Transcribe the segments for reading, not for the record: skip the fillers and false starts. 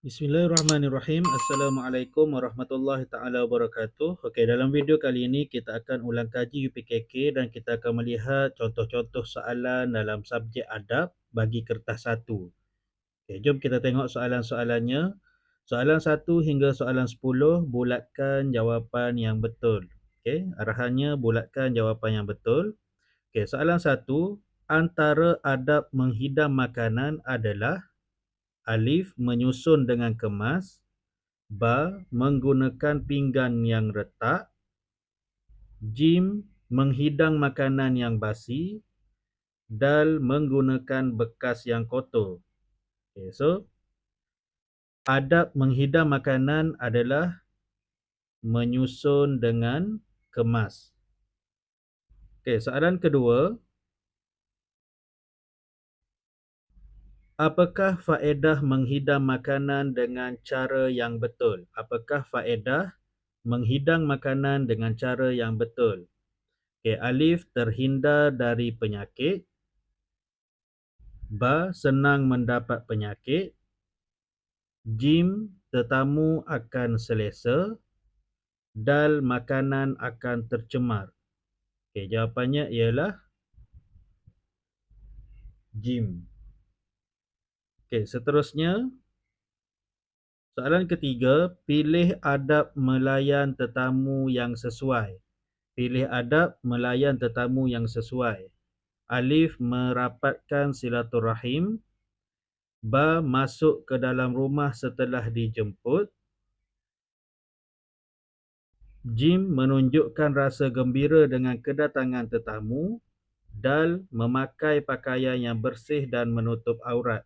Bismillahirrahmanirrahim. Assalamualaikum warahmatullahi taala wabarakatuh. Okey, dalam video kali ini kita akan ulang kaji UPKK dan kita akan melihat contoh-contoh soalan dalam subjek adab bagi kertas 1. Okey, jom kita tengok soalan-soalannya. Soalan 1 hingga soalan 10, bulatkan jawapan yang betul. Okey, arahannya bulatkan jawapan yang betul. Okey, soalan 1, antara adab menghidang makanan adalah alif menyusun dengan kemas, ba menggunakan pinggan yang retak, jim menghidang makanan yang basi, dal menggunakan bekas yang kotor. Okay, so adab menghidang makanan adalah menyusun dengan kemas. Okay, soalan kedua, apakah faedah menghidang makanan dengan cara yang betul? Apakah faedah menghidang makanan dengan cara yang betul? Okay, alif terhindar dari penyakit, ba senang mendapat penyakit, jim tetamu akan selesa, dal makanan akan tercemar. Okey, jawapannya ialah jim. Okey, seterusnya soalan ketiga, pilih adab melayan tetamu yang sesuai. Pilih adab melayan tetamu yang sesuai. Alif merapatkan silaturahim, ba masuk ke dalam rumah setelah dijemput, jim menunjukkan rasa gembira dengan kedatangan tetamu, dal memakai pakaian yang bersih dan menutup aurat.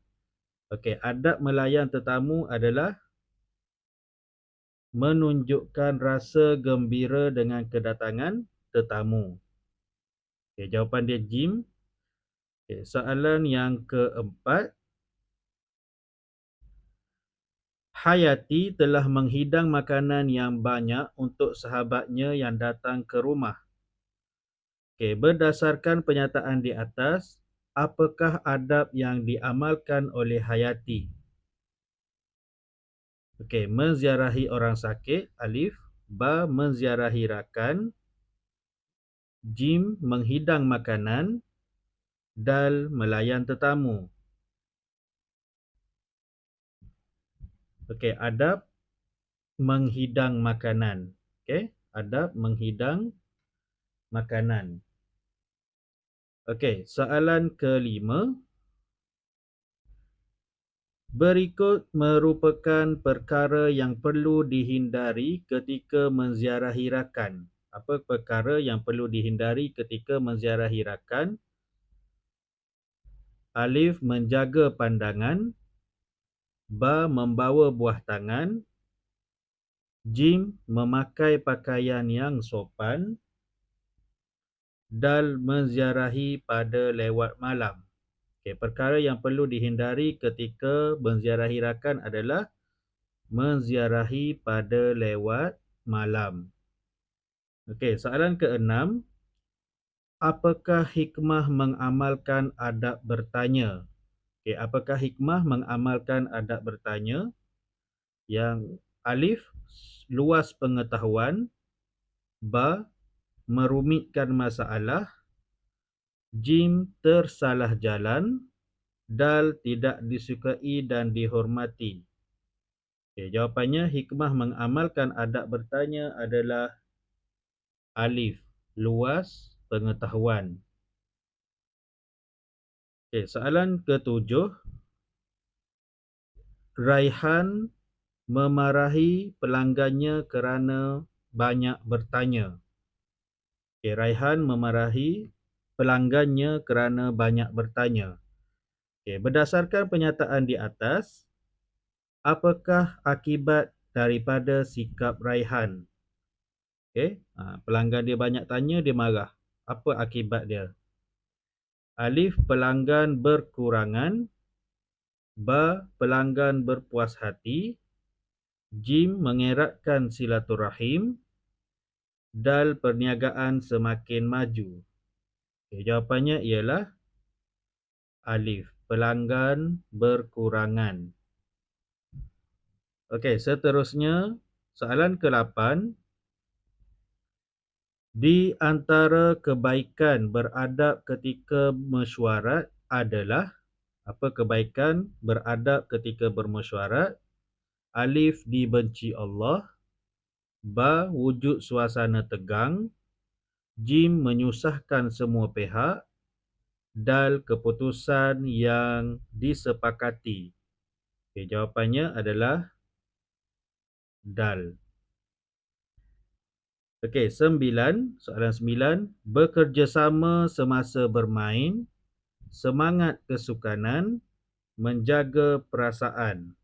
Okey, adab melayan tetamu adalah menunjukkan rasa gembira dengan kedatangan tetamu. Okey, jawapan dia jim. Okey, soalan yang keempat, Hayati telah menghidang makanan yang banyak untuk sahabatnya yang datang ke rumah. Okey, berdasarkan pernyataan di atas, apakah adab yang diamalkan oleh Hayati? Okey, menziarahi orang sakit, alif, ba menziarahi rakan, jim menghidang makanan, dal melayan tetamu. Okey, adab menghidang makanan. Okey, adab menghidang makanan. Okey, soalan kelima. Berikut merupakan perkara yang perlu dihindari ketika menziarahi rakan. Apa perkara yang perlu dihindari ketika menziarahi rakan? Alif menjaga pandangan, ba membawa buah tangan, jim memakai pakaian yang sopan, dal menziarahi pada lewat malam. Okey, perkara yang perlu dihindari ketika menziarahi rakan adalah menziarahi pada lewat malam. Okey, soalan keenam, apakah hikmah mengamalkan adab bertanya? Okey, apakah hikmah mengamalkan adab bertanya? Yang alif, luas pengetahuan, ba merumitkan masalah, jim tersalah jalan, dal tidak disukai dan dihormati. Okay, jawapannya hikmah mengamalkan adab bertanya adalah alif, luas pengetahuan. Okay, soalan ketujuh, Raihan memarahi pelanggannya kerana banyak bertanya. Okay, Raihan memarahi pelanggannya kerana banyak bertanya. Okay, berdasarkan pernyataan di atas, apakah akibat daripada sikap Raihan? Okay, pelanggan dia banyak tanya, dia marah. Apa akibat dia? Alif, pelanggan berkurangan, ba pelanggan berpuas hati, jim mengeratkan silaturahim, dal perniagaan semakin maju. Okay, jawapannya ialah alif, pelanggan berkurangan. Okey, seterusnya soalan ke-8. Di antara kebaikan beradab ketika mesyuarat adalah apa kebaikan beradab ketika bermesyuarat? Alif, dibenci Allah. Ba, wujud suasana tegang. Jim, menyusahkan semua pihak. Dal, keputusan yang disepakati. Okay, jawapannya adalah dal. Okey, 9. Soalan 9. Bekerjasama semasa bermain, semangat kesukanan, menjaga perasaan.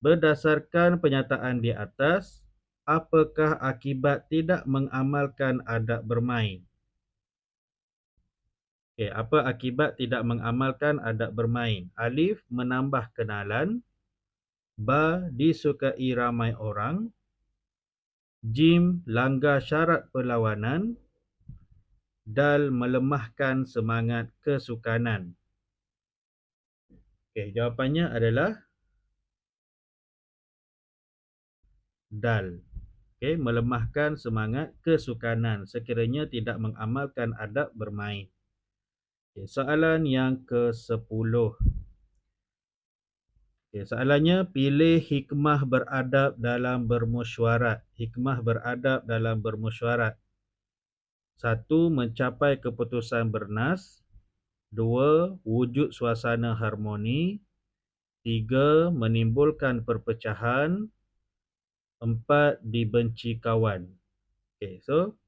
Berdasarkan penyataan di atas, apakah akibat tidak mengamalkan adab bermain? Okey, apa akibat tidak mengamalkan adab bermain? Alif, menambah kenalan. Ba, disukai ramai orang. Jim, langgar syarat perlawanan. Dal, melemahkan semangat kesukanan. Okey, jawapannya adalah dal. Okey, melemahkan semangat kesukanan sekiranya tidak mengamalkan adab bermain. Okay, soalan yang ke-10. Okay, soalannya, pilih hikmah beradab dalam bermesyuarat. Hikmah beradab dalam bermesyuarat. 1. Mencapai keputusan bernas. 2. Wujud suasana harmoni. 3. Menimbulkan perpecahan. 4. Dibenci kawan. Okay, so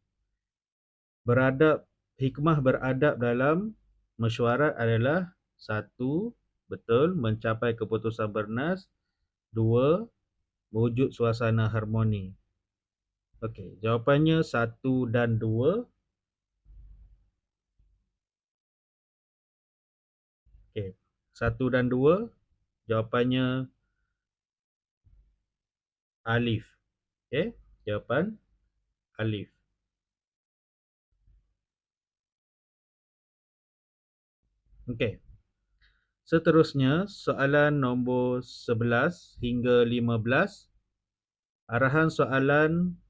hikmah beradab dalam mesyuarat adalah 1. Betul, mencapai keputusan bernas. 2. Wujud suasana harmoni. Okey, jawapannya 1 dan 2. Okey, 1 dan 2. Jawapannya alif. Okey, jawapan alif. Okey. Seterusnya, soalan nombor 11 hingga 15. Arahan soalan,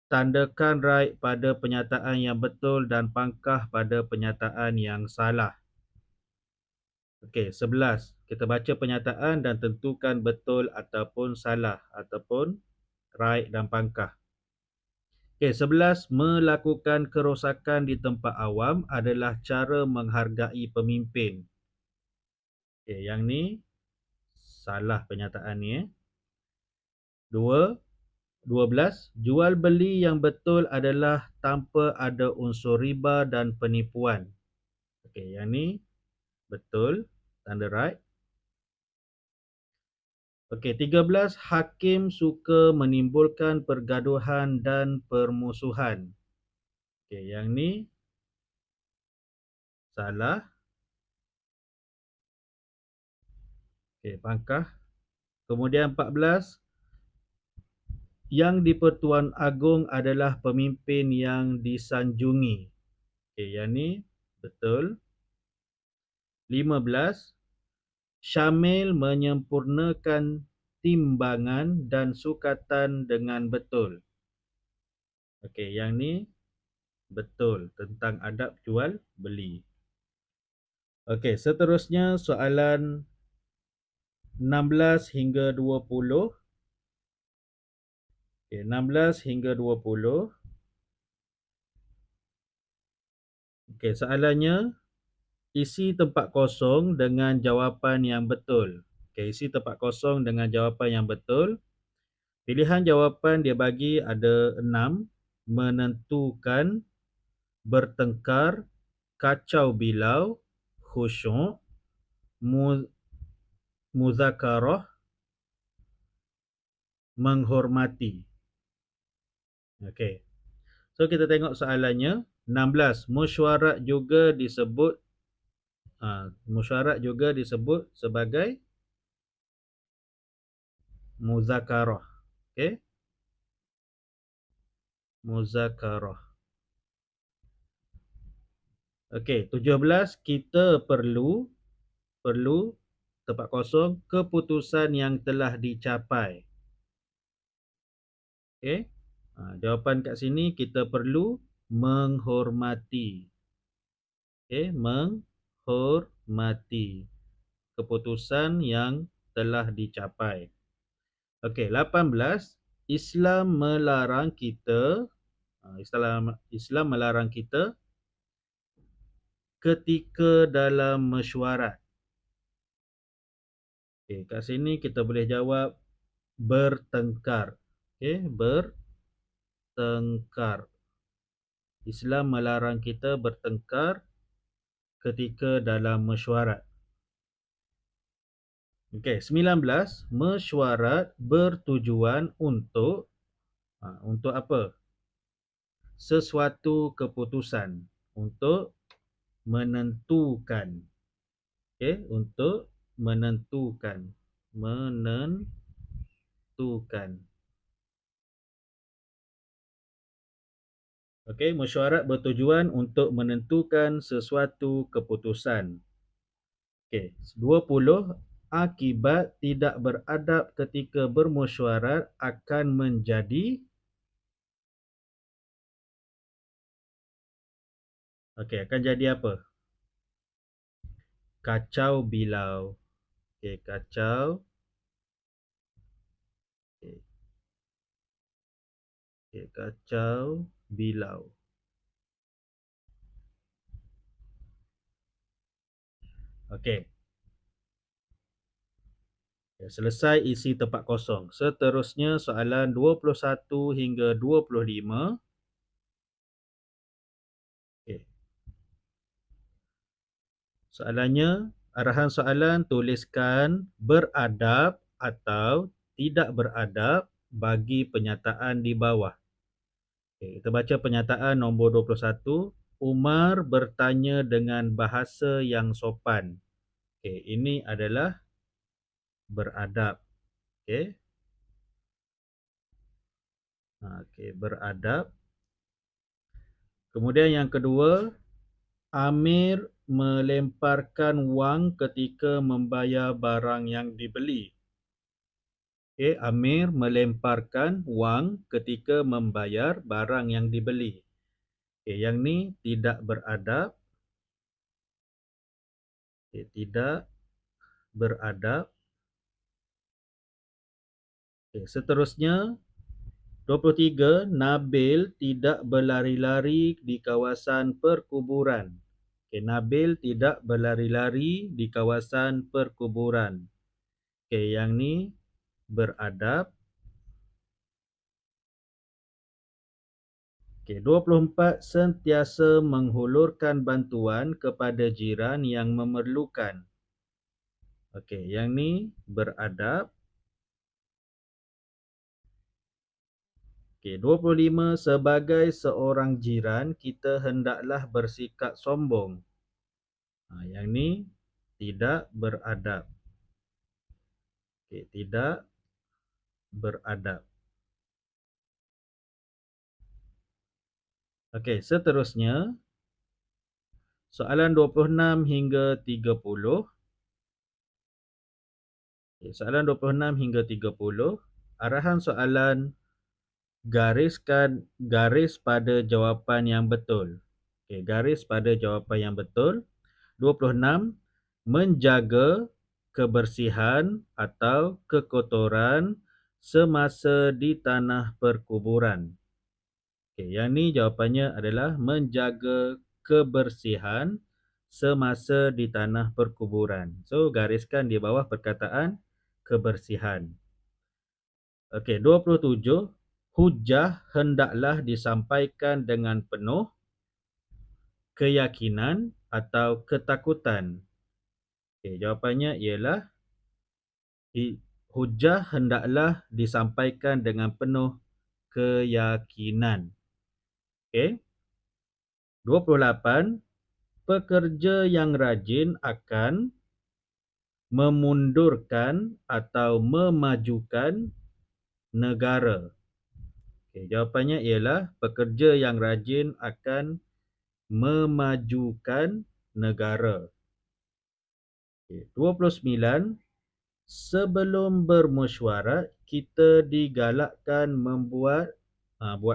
tandakan right pada penyataan yang betul dan pangkah pada penyataan yang salah. Okey, 11. Kita baca penyataan dan tentukan betul ataupun salah ataupun right dan pangkah. Okey, 11. Melakukan kerosakan di tempat awam adalah cara menghargai pemimpin. Okey, yang ni salah penyataan ni. 12. Jual beli yang betul adalah tanpa ada unsur riba dan penipuan. Okey, yang ni betul, tanda right. Okey, 13. Hakim suka menimbulkan pergaduhan dan permusuhan. Okey, yang ni salah. Okey, pangkah. Kemudian 14. Yang di-Pertuan Agong adalah pemimpin yang disanjungi. Okey, yang ni betul. 15. Syamil menyempurnakan timbangan dan sukatan dengan betul. Okey, yang ni betul tentang adab jual beli. Okey, seterusnya soalan 16 hingga 20. Okey, 16 hingga 20. Okey, soalannya, isi tempat kosong dengan jawapan yang betul. Okey, isi tempat kosong dengan jawapan yang betul. Pilihan jawapan dia bagi ada 6. Menentukan, bertengkar, kacau bilau, khusyuk, muzakarah, menghormati. Okey. So kita tengok soalannya. 16. Mesyuarat juga disebut sebagai muzakarah. Okey. Muzakarah. Okey, 17. Kita perlu tempat kosong, keputusan yang telah dicapai. Okey. Jawapan kat sini kita perlu menghormati. Okey, menghormati keputusan yang telah dicapai. Okey, 18. Islam melarang kita Islam melarang kita ketika dalam mesyuarat. Okey, kat sini kita boleh jawab bertengkar. Okey, bertengkar. Islam melarang kita bertengkar ketika dalam mesyuarat. Okey, 19. Mesyuarat bertujuan untuk apa? Sesuatu keputusan, untuk menentukan. Okey, untuk menentukan. Menentukan. Okey, mesyuarat bertujuan untuk menentukan sesuatu keputusan. Okey, 20. Akibat tidak beradab ketika bermesyuarat akan menjadi akan jadi apa? Kacau bilau. Okey, kacau. Okey, kacau bilau. Okey. Selesai isi tempat kosong. Seterusnya soalan 21 hingga 25. Okey. Soalannya, arahan soalan tuliskan beradab atau tidak beradab bagi penyataan di bawah. Okey, kita baca penyataan nombor 21. Umar bertanya dengan bahasa yang sopan. Okey, ini adalah beradab. Okey. Okey, beradab. Kemudian yang kedua, Amir melemparkan wang ketika membayar barang yang dibeli. Okey, Amir melemparkan wang ketika membayar barang yang dibeli. Okey, yang ni tidak beradab. Okey, tidak beradab. Okey, seterusnya 23. Nabil tidak berlari-lari di kawasan perkuburan. Okey, Nabil tidak berlari-lari di kawasan perkuburan. Okey, yang ni beradab. Okey, 24. Sentiasa menghulurkan bantuan kepada jiran yang memerlukan. Okey, yang ni beradab. Okey, 25. Sebagai seorang jiran, kita hendaklah bersikap sombong. Yang ni tidak beradab. Okey, tidak beradab. Okey, seterusnya soalan 26 hingga 30. Okey, soalan 26 hingga 30. Arahan soalan, gariskan garis pada jawapan yang betul. Okey, garis pada jawapan yang betul. 26. Menjaga kebersihan atau kekotoran semasa di tanah perkuburan. Okey, yang ni jawapannya adalah menjaga kebersihan semasa di tanah perkuburan. So, gariskan di bawah perkataan kebersihan. Okey, 27. Hujah hendaklah disampaikan dengan penuh keyakinan atau ketakutan. Okey, jawapannya ialah hujah hendaklah disampaikan dengan penuh keyakinan. Okey. 28. Pekerja yang rajin akan memundurkan atau memajukan negara. Okey, jawapannya ialah pekerja yang rajin akan memajukan negara. 29. Sebelum bermesyuarat, kita digalakkan buat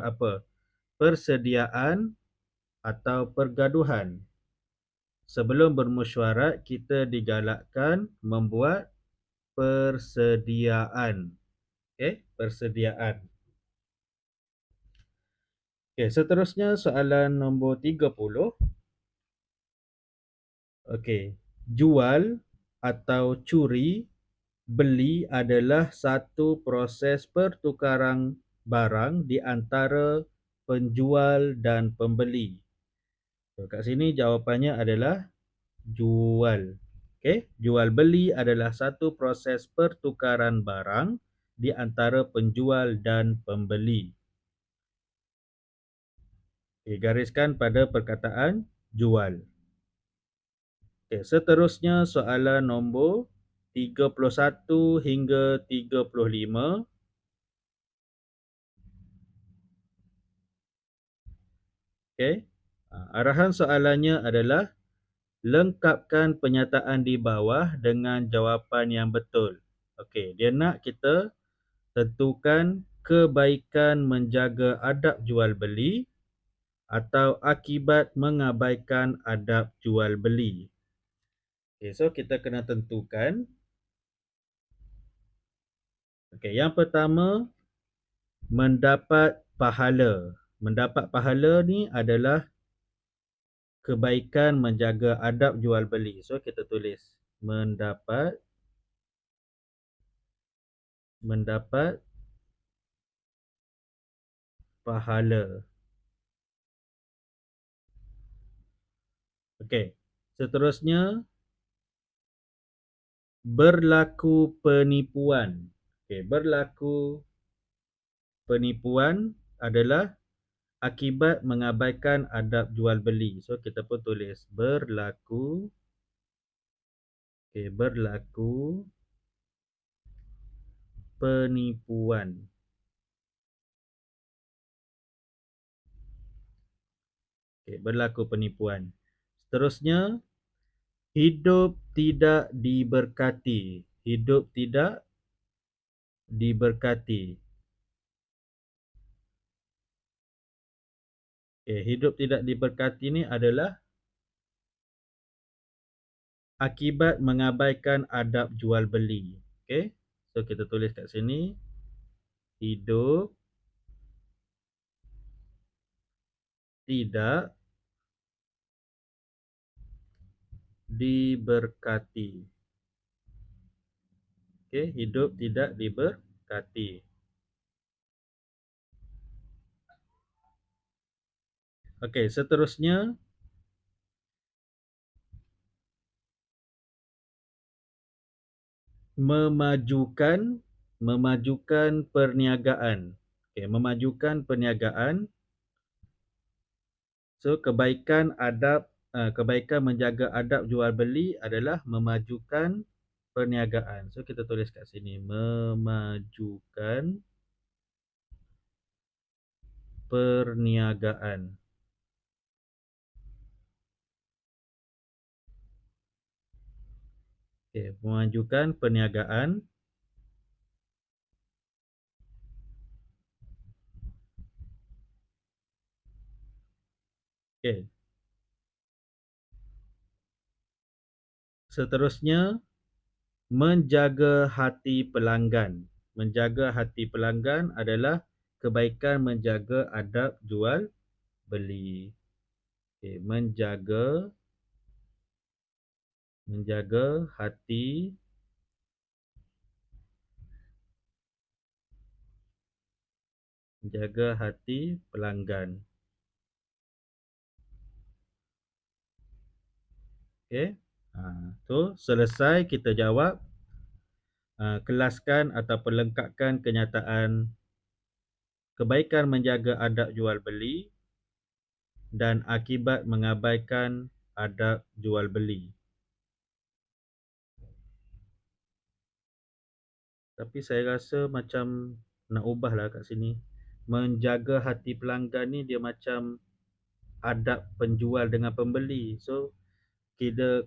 apa? Persediaan atau pergaduhan. Sebelum bermesyuarat, kita digalakkan membuat persediaan. Okey, persediaan. Okey, seterusnya soalan nombor 30. Okey, jual atau curi beli adalah satu proses pertukaran barang di antara penjual dan pembeli. So, kat sini jawapannya adalah jual. Okey, jual beli adalah satu proses pertukaran barang di antara penjual dan pembeli. Okey, gariskan pada perkataan jual. Okey, seterusnya soalan nombor 31 hingga 35. Okey. Arahan soalannya adalah lengkapkan penyataan di bawah dengan jawapan yang betul. Okey, dia nak kita tentukan kebaikan menjaga adab jual beli atau akibat mengabaikan adab jual beli. Okey, so kita kena tentukan. Okey, yang pertama, mendapat pahala. Mendapat pahala ni adalah kebaikan menjaga adab jual beli. So kita tulis mendapat pahala. Okey. Seterusnya, berlaku penipuan. Okey, berlaku penipuan adalah akibat mengabaikan adab jual beli. So kita pun tulis berlaku. Okey, berlaku penipuan. Okey, berlaku penipuan. Seterusnya, hidup tidak diberkati. Hidup tidak diberkati. Okey, hidup tidak diberkati ni adalah akibat mengabaikan adab jual beli. Okey. So kita tulis kat sini hidup tidak diberkati. Okey, hidup tidak diberkati. Okey, seterusnya, memajukan perniagaan. Okey, memajukan perniagaan. So kebaikan menjaga adab jual beli adalah memajukan perniagaan. So kita tulis kat sini memajukan perniagaan. Okey, memajukan perniagaan. Okey. Seterusnya, menjaga hati pelanggan. Menjaga hati pelanggan adalah kebaikan menjaga adab jual beli. Okey, menjaga hati pelanggan. Okey. Tu selesai kita jawab. Kelaskan atau lengkapkan kenyataan kebaikan menjaga adab jual beli dan akibat mengabaikan adab jual beli. Tapi saya rasa macam nak ubahlah kat sini. Menjaga hati pelanggan ni dia macam adab penjual dengan pembeli. So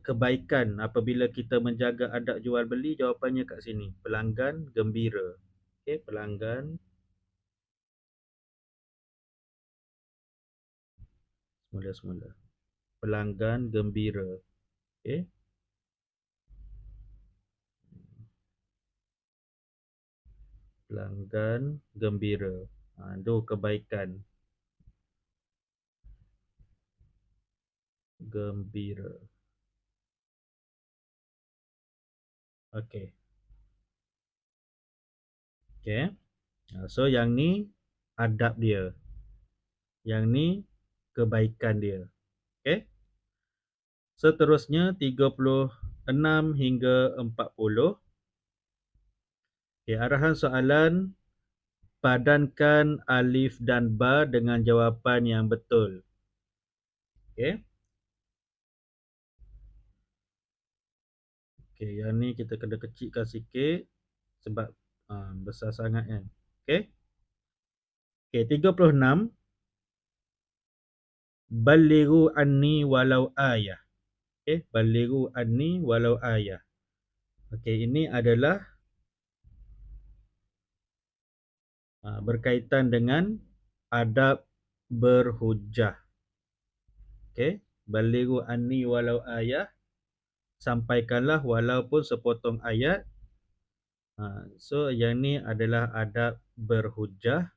kebaikan apabila kita menjaga adab jual beli? Jawapannya kat sini. Pelanggan gembira. Okey, pelanggan semula-semula. Pelanggan gembira. Okey. Pelanggan gembira. Itu kebaikan. Gembira. Okey. Okey. So yang ni adab dia. Yang ni kebaikan dia. Okey. Seterusnya 36 hingga 40. Okey, arahan soalan, padankan alif dan ba dengan jawapan yang betul. Okey. Okey, yang ni kita kena kecilkan sikit sebab besar sangat kan. Okey. Okey, 36. Balighu anni walau ayah. Okey, balighu anni walau ayah. Okey, ini adalah berkaitan dengan adab berhujah. Okey, balighu anni walau ayah, sampaikanlah walaupun sepotong ayat. So yang ni adalah adab berhujah.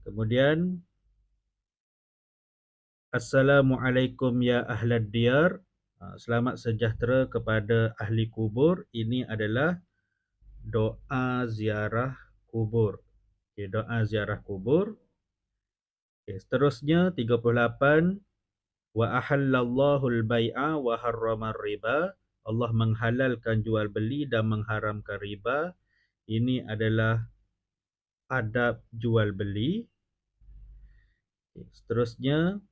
Kemudian Assalamualaikum ya ahlad diyar. Selamat sejahtera kepada ahli kubur. Ini adalah doa ziarah kubur. Okay, doa ziarah kubur. Okay, seterusnya 38. Wa ahallallahu al-bai'a wa harrama riba. Allah menghalalkan jual beli dan mengharamkan riba. Ini adalah adab jual beli. Okay, seterusnya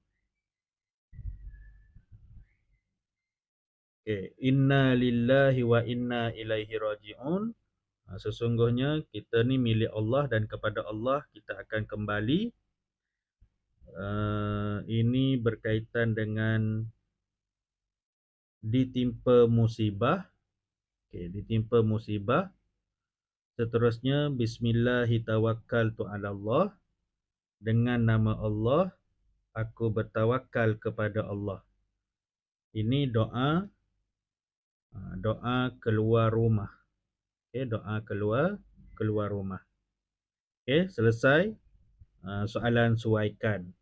inna lillahi wa inna ilaihi raji'un. Sesungguhnya kita ni milik Allah dan kepada Allah kita akan kembali. Ini berkaitan dengan ditimpa musibah. Ditimpa musibah. Seterusnya bismillahi tawakkaltu 'ala Allah. Dengan nama Allah aku bertawakal kepada Allah. Ini doa keluar rumah. Doa keluar rumah. Selesai soalan suaikan.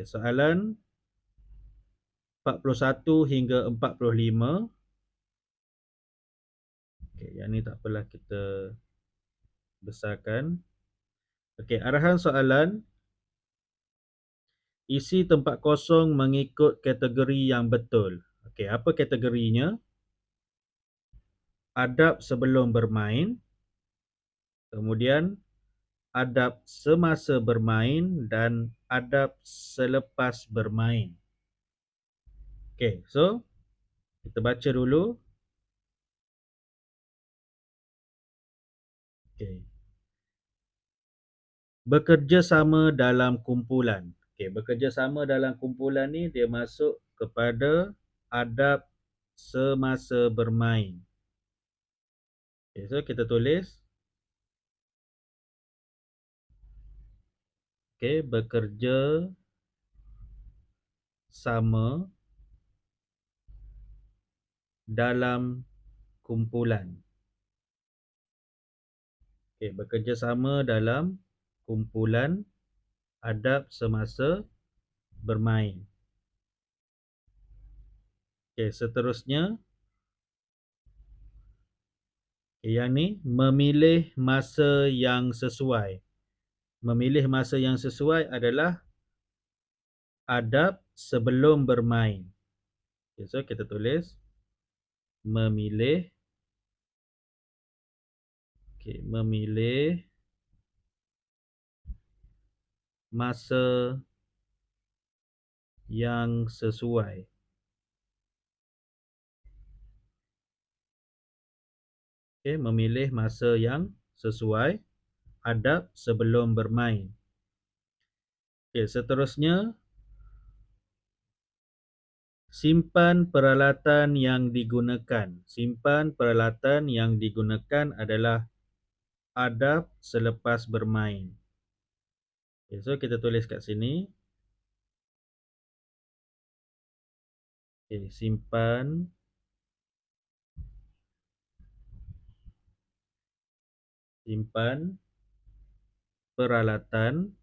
Soalan 41 hingga 45. Yang ni tak apalah, kita besarkan. Arahan soalan, isi tempat kosong mengikut kategori yang betul. Apa kategorinya? Adab sebelum bermain, kemudian adab semasa bermain dan adab selepas bermain. So kita baca dulu. Bekerja sama dalam kumpulan. Bekerja sama dalam kumpulan ni dia masuk kepada adab semasa bermain. So kita tulis. Bekerja sama dalam kumpulan. Bekerja sama dalam kumpulan, adab semasa bermain. Seterusnya yang ni, memilih masa yang sesuai. Memilih masa yang sesuai adalah adab sebelum bermain. So kita tulis memilih. Memilih masa yang sesuai. Memilih masa yang sesuai, adab sebelum bermain. Seterusnya Simpan peralatan yang digunakan. Simpan peralatan yang digunakan adalah adab selepas bermain. Okay, so kita tulis kat sini. Okay, simpan peralatan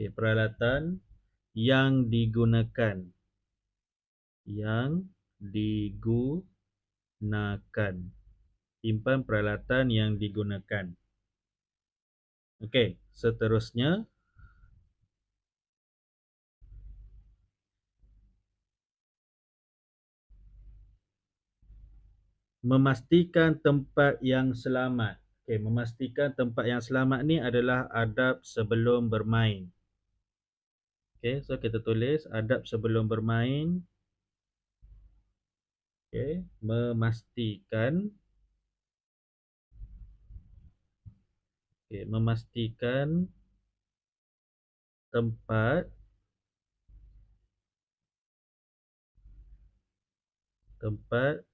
peralatan yang digunakan. Simpan peralatan yang digunakan. Okey, seterusnya memastikan tempat yang selamat. Okey, memastikan tempat yang selamat ni adalah adab sebelum bermain. Okey, so kita tulis adab sebelum bermain. Okey, memastikan tempat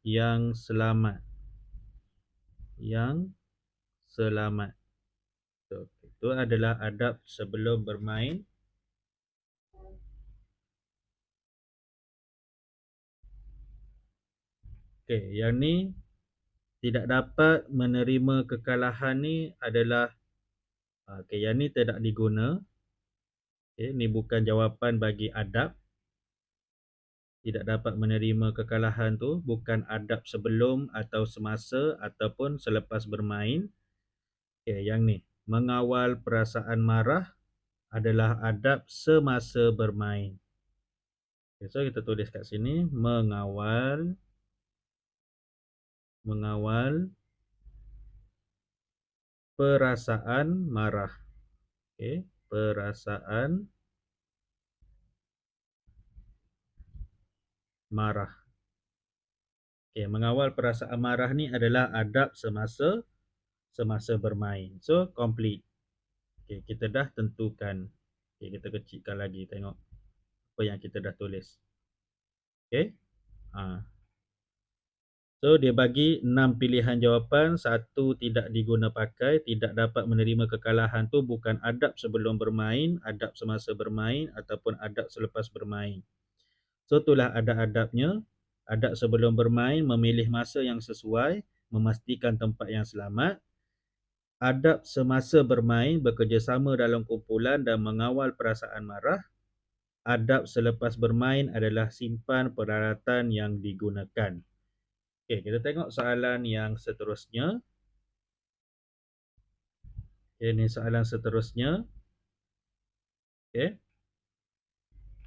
yang selamat. So, itu adalah adab sebelum bermain. Okey, yang ni tidak dapat menerima kekalahan ni adalah yang ni tidak diguna. Ni bukan jawapan bagi adab. Tidak dapat menerima kekalahan tu bukan adab sebelum atau semasa ataupun selepas bermain. Yang ni, mengawal perasaan marah adalah adab semasa bermain. So kita tulis kat sini mengawal perasaan marah. Perasaan marah. Mengawal perasaan marah ni adalah adab semasa bermain. So complete. Kita dah tentukan. Kita kecilkan lagi tengok apa yang kita dah tulis. So dia bagi 6 pilihan jawapan. 1 tidak diguna pakai, tidak dapat menerima kekalahan tu bukan adab sebelum bermain, adab semasa bermain ataupun adab selepas bermain. So itulah adab-adabnya. Adab sebelum bermain, memilih masa yang sesuai, memastikan tempat yang selamat. Adab semasa bermain, bekerjasama dalam kumpulan dan mengawal perasaan marah. Adab selepas bermain adalah simpan peralatan yang digunakan. Okey, kita tengok soalan yang seterusnya. Ini soalan seterusnya. Okey.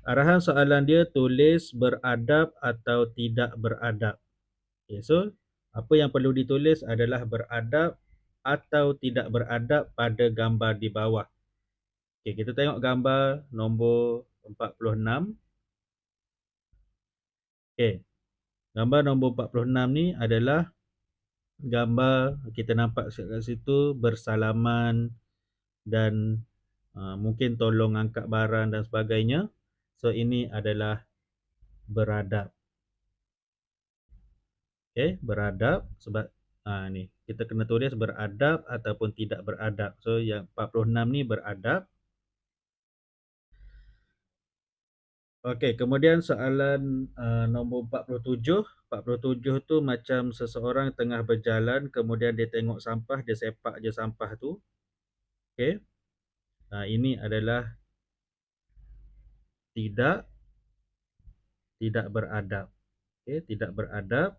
Arahan soalan dia tulis beradab atau tidak beradab. Okey, so apa yang perlu ditulis adalah beradab atau tidak beradab pada gambar di bawah. Okey, kita tengok gambar nombor 46. Okey. Gambar nombor 46 ni adalah gambar kita nampak kat situ bersalaman dan mungkin tolong angkat barang dan sebagainya. So ini adalah beradab. Beradab sebab ni kita kena tulis beradab ataupun tidak beradab. So yang 46 ni beradab. Okey, kemudian soalan nombor 47. 47 tu macam seseorang tengah berjalan kemudian dia tengok sampah, dia sepak je sampah tu. Okey. Ini adalah tidak beradab. Okey, tidak beradab.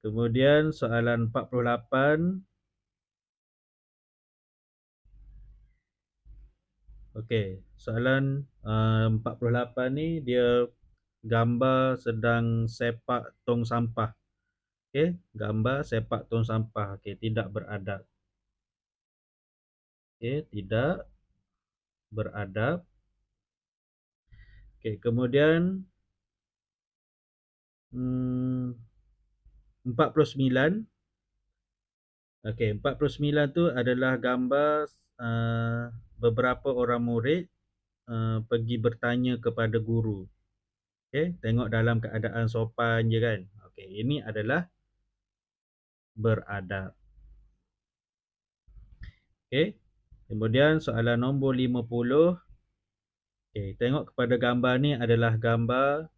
Kemudian soalan 48. Okey, soalan 48 ni dia gambar sedang sepak tong sampah. Okey, gambar sepak tong sampah. Okey, tidak beradab. Okey, tidak beradab. Okey, kemudian 49. Okey, 49 tu adalah gambar beberapa orang murid pergi bertanya kepada guru. Okey, tengok dalam keadaan sopan je kan. Okey, ini adalah beradab. Okey. Kemudian soalan nombor 50. Okey, tengok kepada gambar ni adalah gambar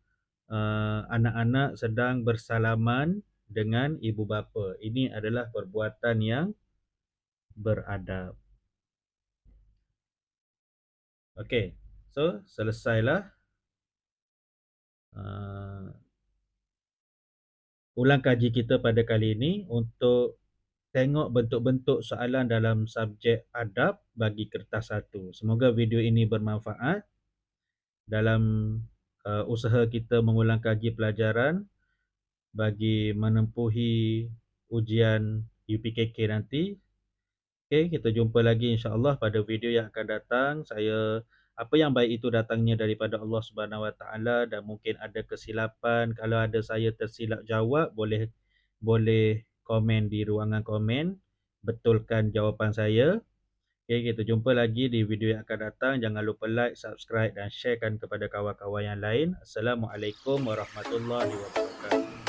anak-anak sedang bersalaman dengan ibu bapa. Ini adalah perbuatan yang beradab. Okey. So, selesailah ulang kaji kita pada kali ini untuk tengok bentuk-bentuk soalan dalam subjek adab bagi kertas 1. Semoga video ini bermanfaat dalam usaha kita mengulang kaji pelajaran bagi menempuhi ujian UPKK nanti. Okey, kita jumpa lagi insya-Allah pada video yang akan datang. Apa yang baik itu datangnya daripada Allah Subhanahu Wa Taala dan mungkin ada kesilapan. Kalau ada saya tersilap jawab, boleh komen di ruangan komen, betulkan jawapan saya. Okey, kita jumpa lagi di video yang akan datang. Jangan lupa like, subscribe dan sharekan kepada kawan-kawan yang lain. Assalamualaikum warahmatullahi wabarakatuh.